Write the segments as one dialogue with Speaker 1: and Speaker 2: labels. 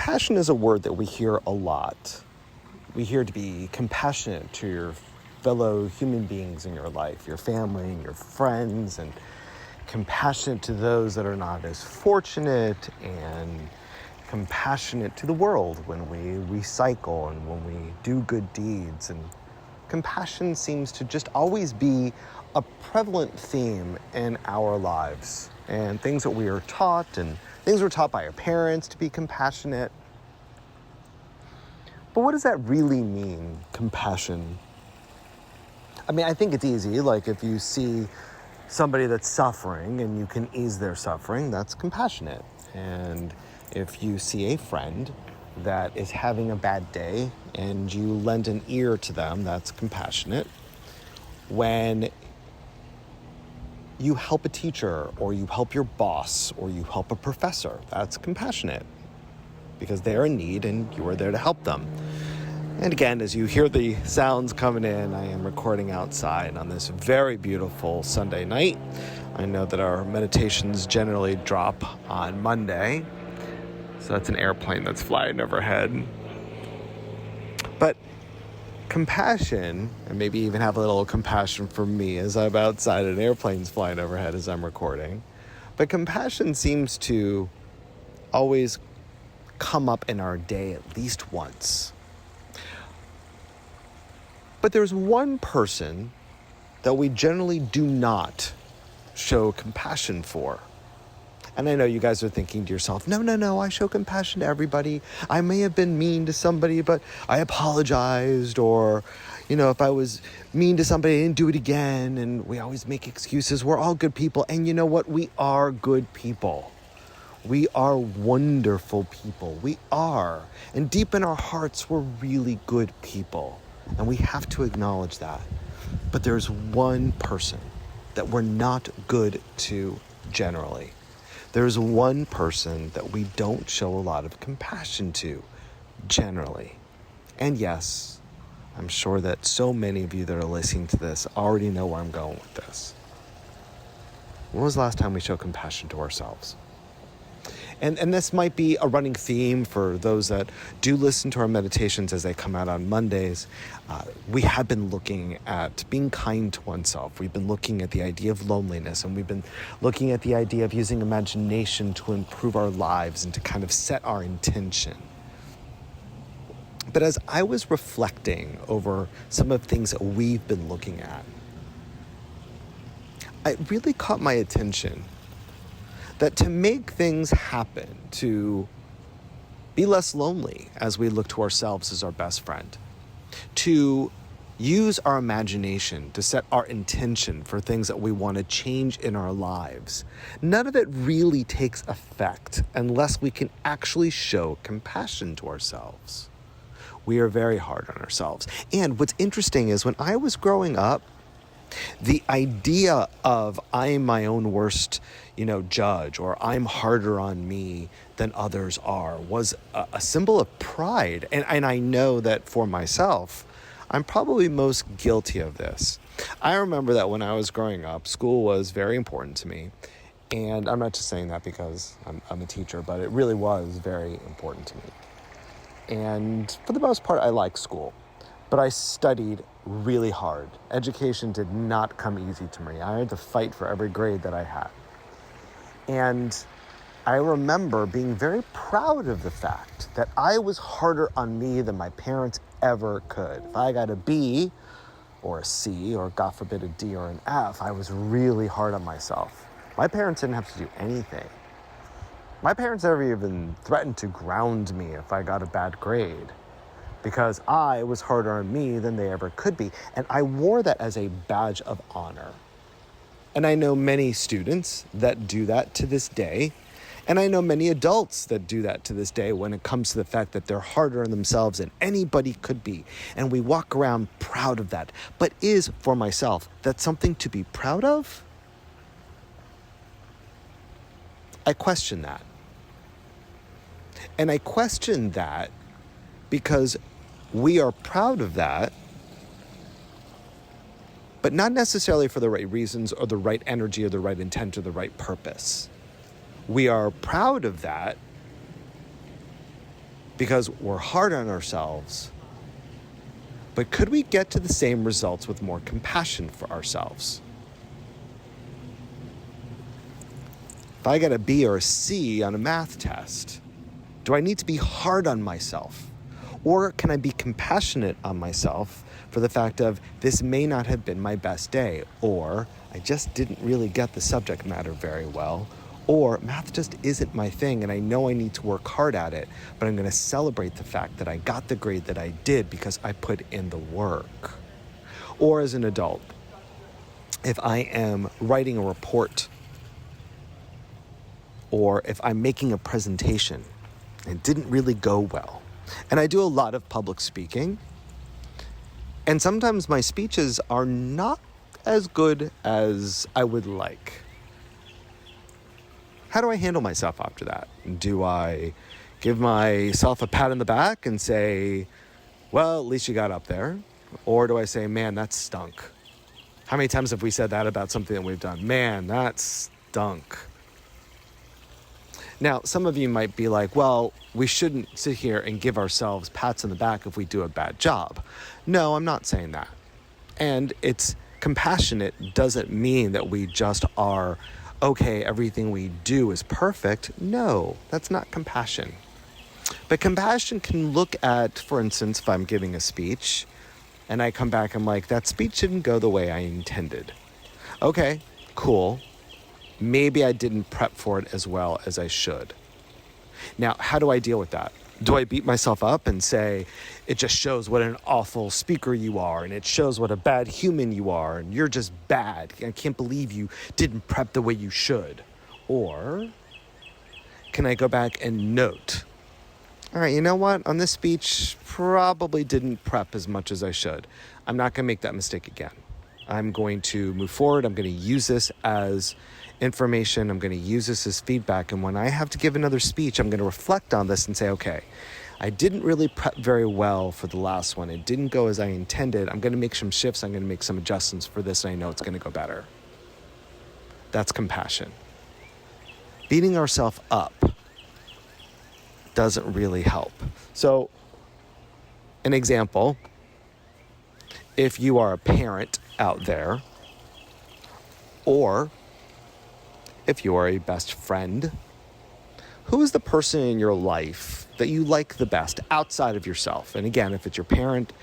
Speaker 1: Compassion is a word that we hear a lot. We hear to be compassionate to your fellow human beings in your life, your family and your friends, and compassionate to those that are not as fortunate, and compassionate to the world when we recycle and when we do good deeds. And compassion seems to just always be a prevalent theme in our lives, and things that we are taught and things we're taught by our parents to be compassionate. But what does that really mean, compassion? I mean, I think it's easy. Like if you see somebody that's suffering and you can ease their suffering, that's compassionate. And if you see a friend that is having a bad day and you lend an ear to them, that's compassionate. When you help a teacher, or you help your boss, or you help a professor, that's compassionate because they're in need and you are there to help them. And again, as you hear the sounds coming in, I am recording outside on this very beautiful Sunday night. I know that our meditations generally drop on Monday, so that's an airplane that's flying overhead. But compassion, and maybe even have a little compassion for me as I'm outside and airplanes flying overhead as I'm recording. But compassion seems to always come up in our day at least once. But there's one person that we generally do not show compassion for. And I know you guys are thinking to yourself, no, I show compassion to everybody. I may have been mean to somebody, but I apologized. Or, if I was mean to somebody, I didn't do it again. And we always make excuses. We're all good people. And you know what? We are good people. We are wonderful people. We are. And deep in our hearts, we're really good people. And we have to acknowledge that. But there's one person that we're not good to generally. There's one person that we don't show a lot of compassion to, generally. And yes, I'm sure that so many of you that are listening to this already know where I'm going with this. When was the last time we showed compassion to ourselves? And this might be a running theme for those that do listen to our meditations as they come out on Mondays. We have been looking at being kind to oneself. We've been looking at the idea of loneliness, and we've been looking at the idea of using imagination to improve our lives and to kind of set our intention. But as I was reflecting over some of the things that we've been looking at, it really caught my attention that to make things happen, to be less lonely as we look to ourselves as our best friend, to use our imagination to set our intention for things that we want to change in our lives, none of it really takes effect unless we can actually show compassion to ourselves. We are very hard on ourselves. And what's interesting is when I was growing up, the idea of I'm my own worst, judge, or I'm harder on me than others are, was a symbol of pride. And I know that for myself, I'm probably most guilty of this. I remember that when I was growing up, school was very important to me. And I'm not just saying that because I'm a teacher, but it really was very important to me. And for the most part, I liked school. But I studied really hard. Education did not come easy to me. I had to fight for every grade that I had. And I remember being very proud of the fact that I was harder on me than my parents ever could. If I got a B or a C, or God forbid a D or an F, I was really hard on myself. My parents didn't have to do anything. My parents never even threatened to ground me if I got a bad grade, because I was harder on me than they ever could be. And I wore that as a badge of honor. And I know many students that do that to this day. And I know many adults that do that to this day when it comes to the fact that they're harder on themselves than anybody could be. And we walk around proud of that. But is, for myself, that something to be proud of? I question that. And I question that because we are proud of that, but not necessarily for the right reasons or the right energy or the right intent or the right purpose. We are proud of that because we're hard on ourselves. But could we get to the same results with more compassion for ourselves? If I get a B or a C on a math test, do I need to be hard on myself? Or can I be compassionate on myself for the fact of this may not have been my best day, or I just didn't really get the subject matter very well, or math just isn't my thing and I know I need to work hard at it, but I'm going to celebrate the fact that I got the grade that I did because I put in the work. Or as an adult, if I am writing a report, or if I'm making a presentation, it didn't really go well. And I do a lot of public speaking. And sometimes my speeches are not as good as I would like. How do I handle myself after that? Do I give myself a pat on the back and say, well, at least you got up there? Or do I say, man, that stunk? How many times have we said that about something that we've done? Man, that stunk. Now, some of you might be like, well, we shouldn't sit here and give ourselves pats on the back if we do a bad job. No, I'm not saying that. And it's compassionate doesn't mean that we just are, okay, everything we do is perfect. No, that's not compassion. But compassion can look at, for instance, if I'm giving a speech and I come back, I'm like, that speech didn't go the way I intended. Okay, cool. Maybe I didn't prep for it as well as I should. Now, how do I deal with that? Do I beat myself up and say, it just shows what an awful speaker you are, and it shows what a bad human you are, and you're just bad. I can't believe you didn't prep the way you should. Or can I go back and note, all right, you know what? On this speech, probably didn't prep as much as I should. I'm not going to make that mistake again. I'm going to move forward. I'm going to use this as information. I'm going to use this as feedback. And when I have to give another speech, I'm going to reflect on this and say, okay, I didn't really prep very well for the last one. It didn't go as I intended. I'm going to make some shifts. I'm going to make some adjustments for this. And I know it's going to go better. That's compassion. Beating ourselves up doesn't really help. So, an example, if you are a parent out there, or if you are a best friend, who is the person in your life that you like the best outside of yourself? And again, if it's your parent,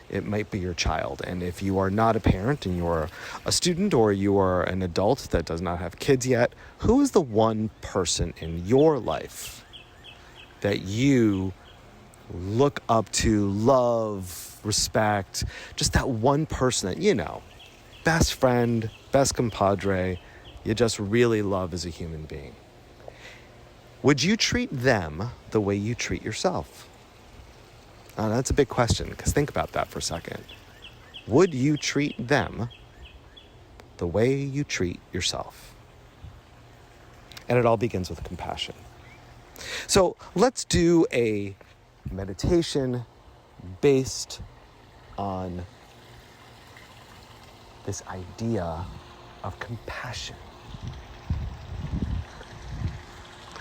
Speaker 1: it might be your child. And if you are not a parent and you're a student or you are an adult that does not have kids yet, who is the one person in your life that you look up to, love, respect, just that one person that, you know, best friend, best compadre, you just really love as a human being? Would you treat them the way you treat yourself? That's a big question, because think about that for a second. Would you treat them the way you treat yourself? And it all begins with compassion. So let's do a meditation based on this idea of compassion.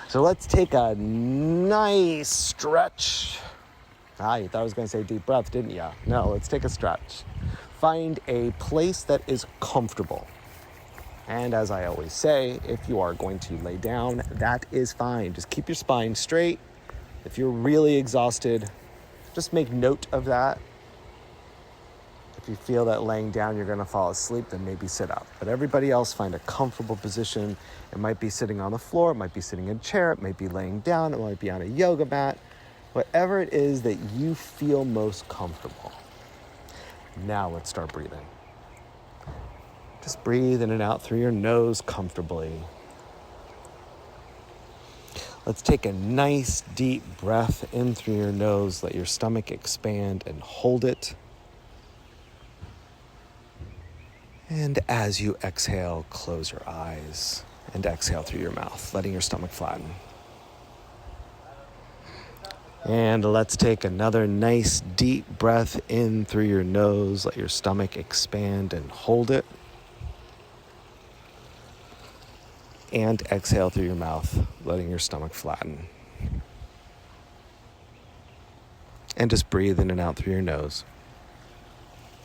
Speaker 1: So let's take a nice stretch. You thought I was going to say deep breath, didn't you? No, let's take a stretch. Find a place that is comfortable. And as I always say, if you are going to lay down, that is fine. Just keep your spine straight. If you're really exhausted, just make note of that. If you feel that laying down you're going to fall asleep, then maybe sit up. But everybody else, find a comfortable position. It might be sitting on the floor, it might be sitting in a chair, it might be laying down, it might be on a yoga mat. Whatever it is that you feel most comfortable. Now let's start breathing. Just breathe in and out through your nose comfortably. Let's take a nice deep breath in through your nose. Let your stomach expand and hold it. And as you exhale, close your eyes and exhale through your mouth, letting your stomach flatten. And let's take another nice deep breath in through your nose. Let your stomach expand and hold it. And exhale through your mouth, letting your stomach flatten. And just breathe in and out through your nose,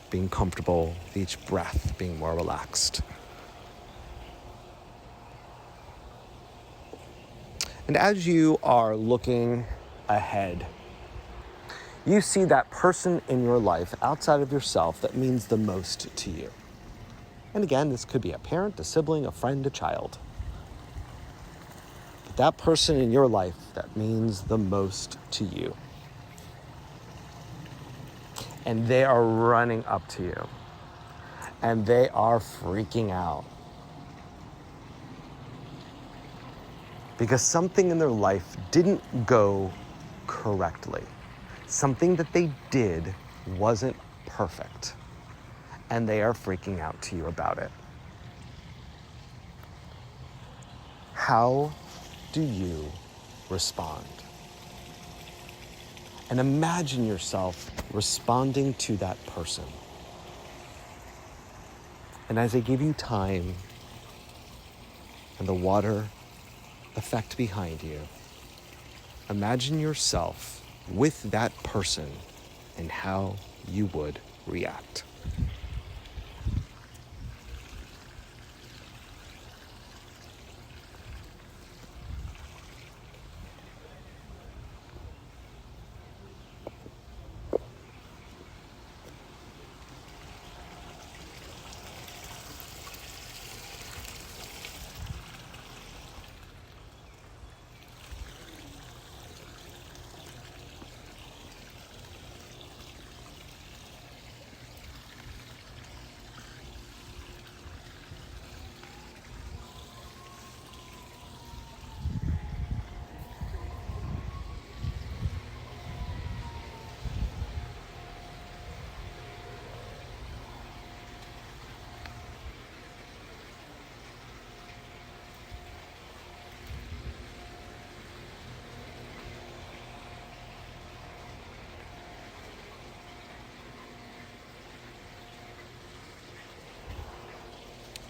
Speaker 1: being comfortable with each breath, being more relaxed. And as you are looking ahead, you see that person in your life outside of yourself that means the most to you. And again, this could be a parent, a sibling, a friend, a child. But that person in your life that means the most to you. And they are running up to you. And they are freaking out. Because something in their life didn't go correctly. Something that they did wasn't perfect. And they are freaking out to you about it. How do you respond? And imagine yourself responding to that person. And as I give you time and the water effect behind you, imagine yourself with that person and how you would react.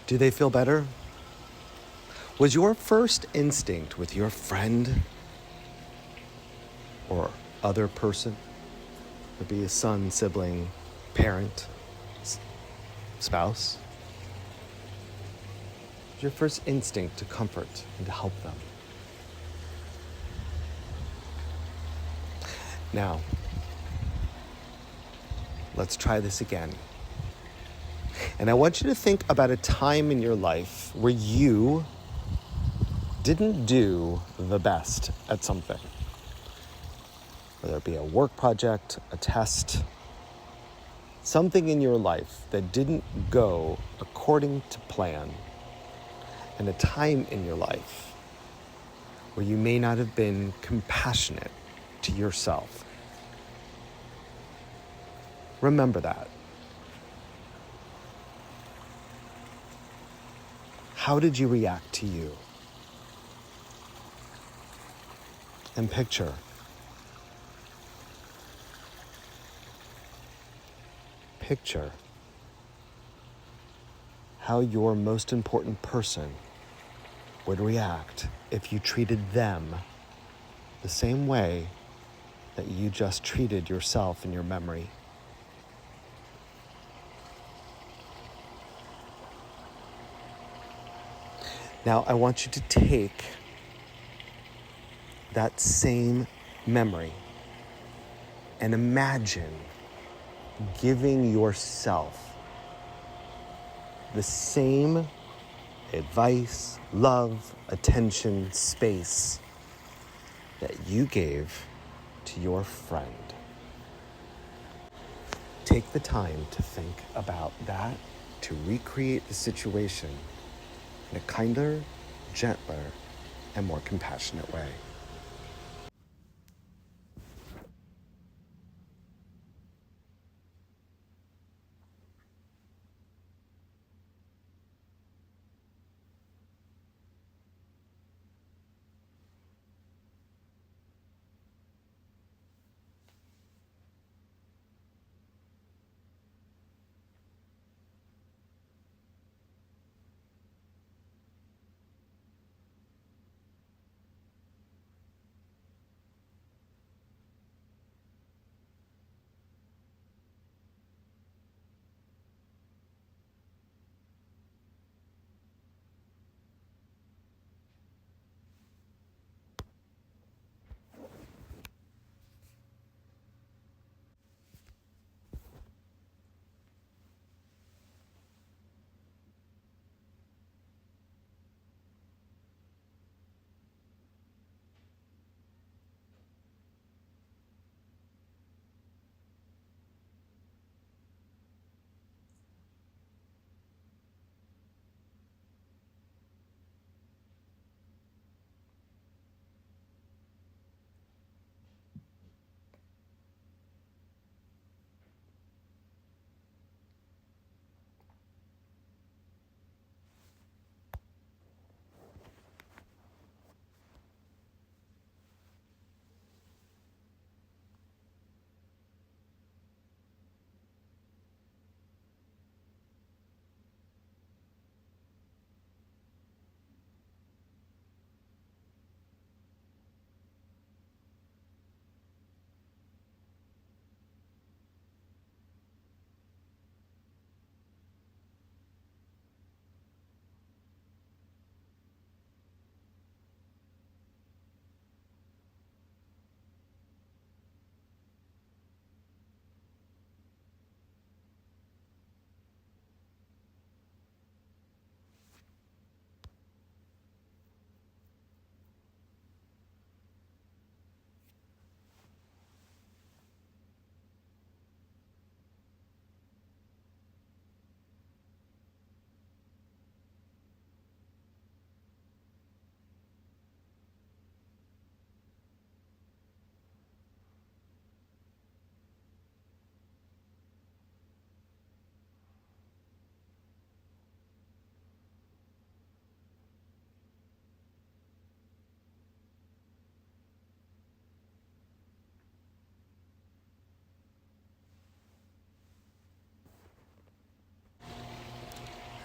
Speaker 1: Do they feel better? Was your first instinct with your friend or other person, would be a son, sibling, parent, spouse? Was your first instinct to comfort and to help them? Now, let's try this again. And I want you to think about a time in your life where you didn't do the best at something. Whether it be a work project, a test, something in your life that didn't go according to plan, and a time in your life where you may not have been compassionate to yourself. Remember that. How did you react to you? And picture how your most important person would react if you treated them the same way that you just treated yourself in your memory. Now, I want you to take that same memory and imagine giving yourself the same advice, love, attention, space that you gave to your friend. Take the time to think about that, to recreate the situation in a kinder, gentler, and more compassionate way.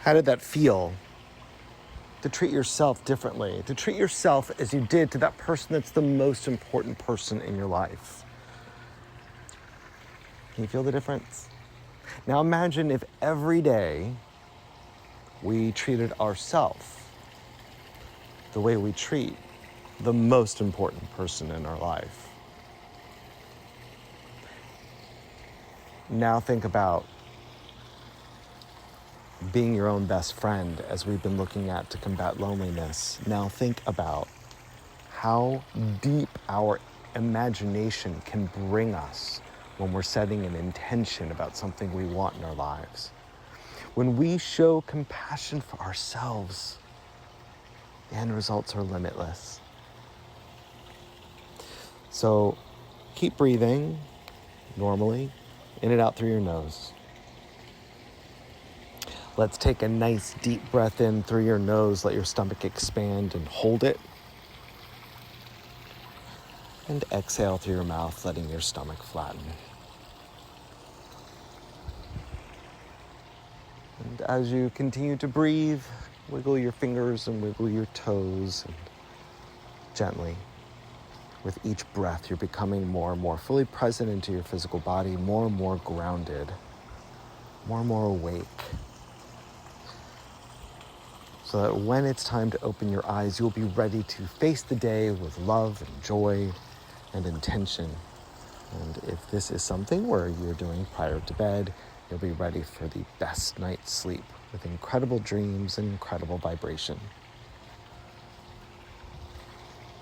Speaker 1: How did that feel? To treat yourself differently, to treat yourself as you did to that person that's the most important person in your life. Can you feel the difference? Now imagine if every day we treated ourselves the way we treat the most important person in our life. Now think about being your own best friend, as we've been looking at to combat loneliness. Now think about how deep our imagination can bring us when we're setting an intention about something we want in our lives. When we show compassion for ourselves, the end results are limitless. So keep breathing normally, in and out through your nose. Let's take a nice deep breath in through your nose. Let your stomach expand and hold it. And exhale through your mouth, letting your stomach flatten. And as you continue to breathe, wiggle your fingers and wiggle your toes, and gently, with each breath, you're becoming more and more fully present into your physical body, more and more grounded, more and more awake. So that when it's time to open your eyes, you'll be ready to face the day with love and joy and intention. And if this is something where you're doing prior to bed, you'll be ready for the best night's sleep with incredible dreams and incredible vibration.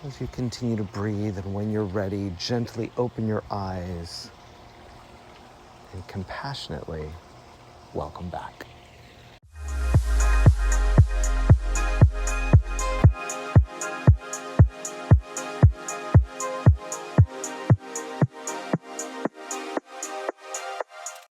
Speaker 1: As you continue to breathe, and when you're ready, gently open your eyes and compassionately welcome back.